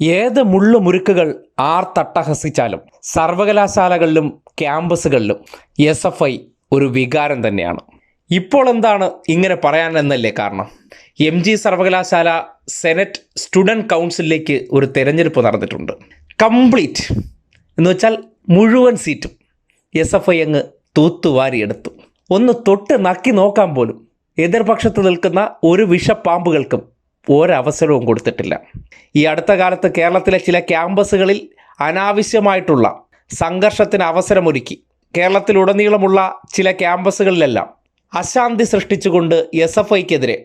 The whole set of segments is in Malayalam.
ഏത് മുള്ളുമുരുക്കുകൾ ആർത്തട്ടഹസിച്ചാലും സർവകലാശാലകളിലും ക്യാമ്പസുകളിലും SFI ഒരു വികാരം തന്നെയാണ്. ഇപ്പോൾ എന്താണ് ഇങ്ങനെ പറയാനെന്നല്ലേ കാരണം? MG സർവകലാശാല സെനറ്റ് സ്റ്റുഡൻറ് കൗൺസിലിലേക്ക് ഒരു തെരഞ്ഞെടുപ്പ് നടന്നിട്ടുണ്ട്. കംപ്ലീറ്റ് എന്ന് വെച്ചാൽ മുഴുവൻ സീറ്റും SFI അങ്ങ് തൂത്തുവാരിയെടുത്തു. ഒന്ന് തൊട്ട് നക്കി നോക്കാൻ പോലും എതിർപക്ഷത്ത് നിൽക്കുന്ന ഒരു വിഷപ്പാമ്പുകൾക്കും ഒരവസരവും കൊടുത്തിട്ടില്ല. ഈ അടുത്ത കാലത്ത് കേരളത്തിലെ ചില ക്യാമ്പസുകളിൽ അനാവശ്യമായിട്ടുള്ള സംഘർഷത്തിന് അവസരമൊരുക്കി കേരളത്തിലുടനീളമുള്ള ചില ക്യാമ്പസുകളിലെല്ലാം അശാന്തി സൃഷ്ടിച്ചുകൊണ്ട് SFIക്കെതിരെ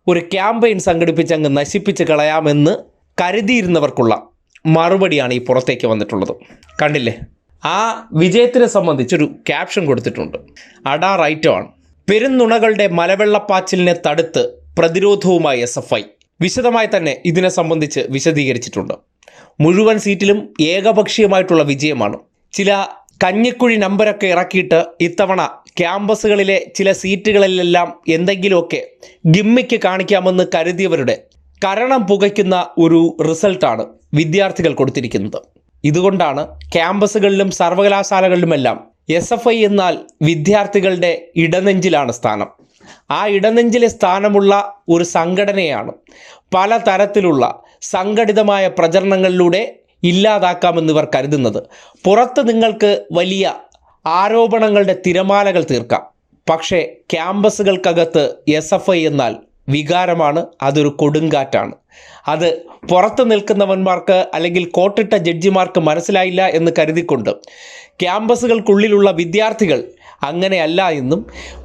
ഒരു ക്യാമ്പയിൻ സംഘടിപ്പിച്ചങ്ങ് നശിപ്പിച്ച് കളയാമെന്ന് കരുതിയിരുന്നവർക്കുള്ള മറുപടിയാണ് ഈ പുറത്തേക്ക് വന്നിട്ടുള്ളത്. കണ്ടില്ലേ, ആ വിജയത്തിനെ സംബന്ധിച്ചൊരു ക്യാപ്ഷൻ കൊടുത്തിട്ടുണ്ട്. അടാ റൈറ്റോ ആണ്. പെരുന്നുണകളുടെ മലവെള്ളപ്പാച്ചിലിനെ തടുത്ത് പ്രതിരോധവുമായി SFI വിശദമായി തന്നെ ഇതിനെ സംബന്ധിച്ച് വിശദീകരിച്ചിട്ടുണ്ട്. മുഴുവൻ സീറ്റിലും ഏകപക്ഷീയമായിട്ടുള്ള വിജയമാണ്. ചില കഞ്ഞിക്കുഴി നമ്പരൊക്കെ ഇറക്കിയിട്ട് ഇത്തവണ ക്യാമ്പസുകളിലെ ചില സീറ്റുകളിലെല്ലാം എന്തെങ്കിലുമൊക്കെ ഗിമ്മിക്ക് കാണിക്കാമെന്ന് കരുതിയവരുടെ കരണം പുകയ്ക്കുന്ന ഒരു റിസൾട്ടാണ് വിദ്യാർത്ഥികൾ കൊടുത്തിരിക്കുന്നത്. ഇതുകൊണ്ടാണ് ക്യാമ്പസുകളിലും സർവകലാശാലകളിലുമെല്ലാം SFI എന്നാൽ വിദ്യാർത്ഥികളുടെ ഇടനെഞ്ചിലാണ് സ്ഥാനം. ആ ഇടനെഞ്ചിലെ സ്ഥാനമുള്ള ഒരു സംഘടനയാണ് പലതരത്തിലുള്ള സംഘടിതമായ പ്രചരണങ്ങളിലൂടെ ഇല്ലാതാക്കാമെന്നിവർ കരുതുന്നത്. പുറത്ത് നിങ്ങൾക്ക് വലിയ ആരോപണങ്ങളുടെ തിരമാലകൾ തീർക്കാം, പക്ഷേ ക്യാമ്പസുകൾക്കകത്ത് SFI എന്നാൽ വികാരമാണ്, അതൊരു കൊടുങ്കാറ്റാണ്. അത് പുറത്ത് നിൽക്കുന്നവന്മാർക്ക് അല്ലെങ്കിൽ കോട്ടിട്ട ജഡ്ജിമാർക്ക് മനസ്സിലായില്ല എന്ന് കരുതിക്കൊണ്ട് ക്യാമ്പസുകൾക്കുള്ളിലുള്ള വിദ്യാർത്ഥികൾ അങ്ങനെയല്ല എന്നും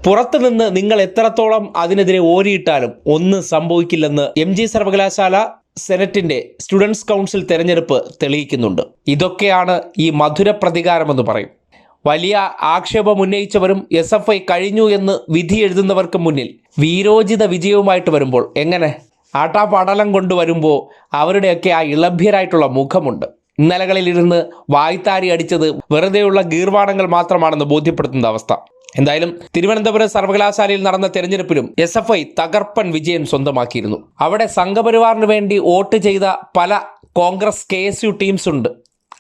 പുറത്തു നിന്ന് നിങ്ങൾ എത്രത്തോളം അതിനെതിരെ ഓരിയിട്ടാലും ഒന്നും സംഭവിക്കില്ലെന്ന് MG സർവകലാശാല സെനറ്റിൻ്റെ സ്റ്റുഡൻസ് കൗൺസിൽ തെരഞ്ഞെടുപ്പ് തെളിയിക്കുന്നുണ്ട്. ഇതൊക്കെയാണ് ഈ മധുര പ്രതികാരമെന്ന് പറയും. വലിയ ആക്ഷേപം ഉന്നയിച്ചവരും SFI കഴിഞ്ഞു എന്ന് വിധി എഴുതുന്നവർക്ക് മുന്നിൽ വീരോചിത വിജയവുമായിട്ട് വരുമ്പോൾ എങ്ങനെ ആട്ടാപടലം കൊണ്ടുവരുമ്പോൾ അവരുടെയൊക്കെ ആ ഇളഭ്യരായിട്ടുള്ള മുഖമുണ്ട്. ഇന്നലകളിലിരുന്ന് വായ്ത്താരി അടിച്ചത് വെറുതെയുള്ള ഗീർവാണങ്ങൾ മാത്രമാണെന്ന് ബോധ്യപ്പെടുത്തുന്ന അവസ്ഥ. എന്തായാലും തിരുവനന്തപുരം സർവകലാശാലയിൽ നടന്ന തെരഞ്ഞെടുപ്പിലും SFI തകർപ്പൻ വിജയം സ്വന്തമാക്കിയിരുന്നു. അവിടെ സംഘപരിവാറിന് വേണ്ടി വോട്ട് ചെയ്ത പല കോൺഗ്രസ് KSU ടീംസ് ഉണ്ട്.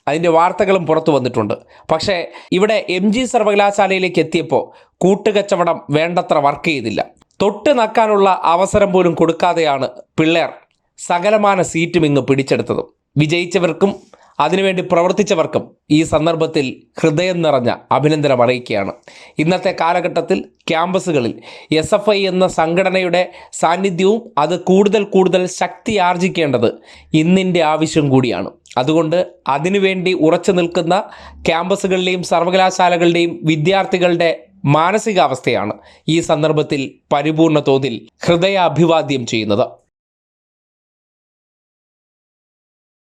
അതിൻ്റെ വാർത്തകളും പുറത്തു വന്നിട്ടുണ്ട്. പക്ഷേ ഇവിടെ MG സർവകലാശാലയിലേക്ക് എത്തിയപ്പോൾ കൂട്ടുകച്ചവടം വേണ്ടത്ര വർക്ക് ചെയ്തില്ല. തൊട്ട് നക്കാനുള്ള അവസരം പോലും കൊടുക്കാതെയാണ് പിള്ളേർ സകലമാന സീറ്റും ഇങ്ങ് പിടിച്ചെടുത്തതും. വിജയിച്ചവർക്കും അതിനുവേണ്ടി പ്രവർത്തിച്ചവർക്കും ഈ സന്ദർഭത്തിൽ ഹൃദയം നിറഞ്ഞ അഭിനന്ദനം അറിയിക്കുകയാണ്. ഇന്നത്തെ കാലഘട്ടത്തിൽ ക്യാമ്പസുകളിൽ SFI എന്ന സംഘടനയുടെ സാന്നിധ്യവും അത് കൂടുതൽ ശക്തി ആർജിക്കേണ്ടത് ഇന്നിൻ്റെ ആവശ്യം കൂടിയാണ്. അതുകൊണ്ട് അതിനുവേണ്ടി ഉറച്ചു നിൽക്കുന്ന ക്യാമ്പസുകളിലെയും സർവകലാശാലകളുടെയും വിദ്യാർത്ഥികളുടെ മാനസികാവസ്ഥയാണ് ഈ സന്ദർഭത്തിൽ പരിപൂർണ തോതിൽ ഹൃദയാഭിവാദ്യം ചെയ്യുന്നത്.